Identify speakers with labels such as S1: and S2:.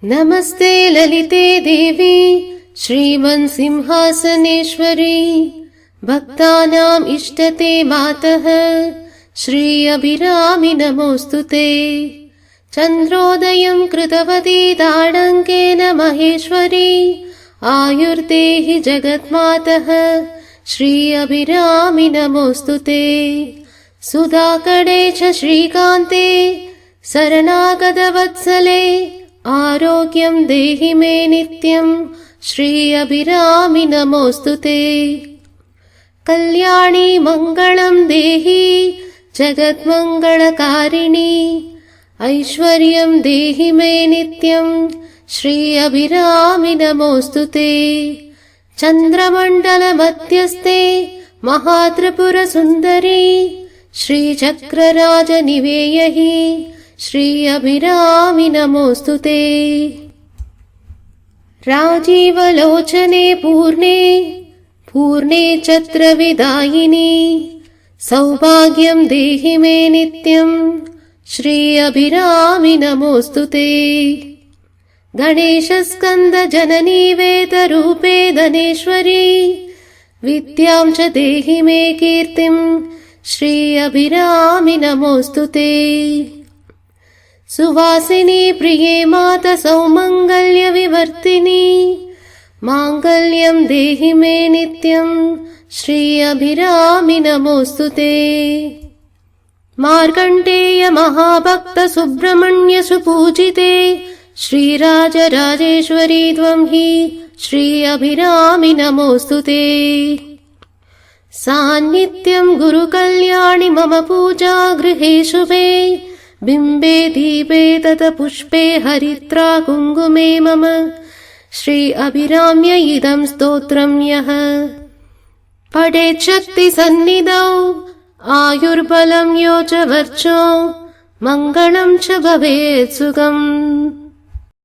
S1: नमस्ते ललिते देवी श्रीमन्सिंहासनेश्वरी भक्तानाम् इष्टते मातः श्री अभिरामि नमोऽस्तुते। चन्द्रोदयं कृतवती ताडङ्केन महेश्वरी आयुर्देहि जगन्मातः श्री अभिरामि नमोऽस्तुते। सुधाकरे च श्रीकान्ते शरणागतवत्सले आरोग्यं देहि मे नित्यं श्री अभिरामि नमोऽस्तुते। कल्याणी मङ्गलं देहि जगन्मङ्गलकारिणी ऐश्वर्यं देहि मे नित्यं श्री अभिरामि नमोऽस्तुते। चन्द्रमण्डलमध्यस्थे महात्रिपुरसुन्दरी श्रीचक्रराजनिवेयहि श्री अभिरामि नमोऽस्तुते। राजीवलोचने पूर्णे छत्रविदायिनी सौभाग्यं देहि मे नित्यं श्री अभिरामि नमोऽस्तुते। गणेशस्कन्दजननी वेदरूपे धनेश्वरी विद्यां च देहि मे कीर्तिं श्री अभिरामि नमोऽस्तुते। सुवासिनी प्रिये माता सौमङ्गल्यविवर्तिनी माङ्गल्यं देहि मे नित्यं श्री अभिरामि नमोऽस्तुते। मार्कण्डेय महाभक्त सुब्रह्मण्य सुपूजिते श्रीराजराजेश्वरी त्वं हि श्री अभिरामि नमोऽस्तुते। सान्नित्यं गुरुकल्याणि मम पूजा गृहे शुभे बिम्बे दीपे तत पुष्पे हरिद्रा कुङ्कुमे मम श्री अभिराम्य इदं स्तोत्रं यः पठेत् शक्ति सन्निधौ आयुर्बलं यो च वर्चो मङ्गलं च भवेत् सुखम्।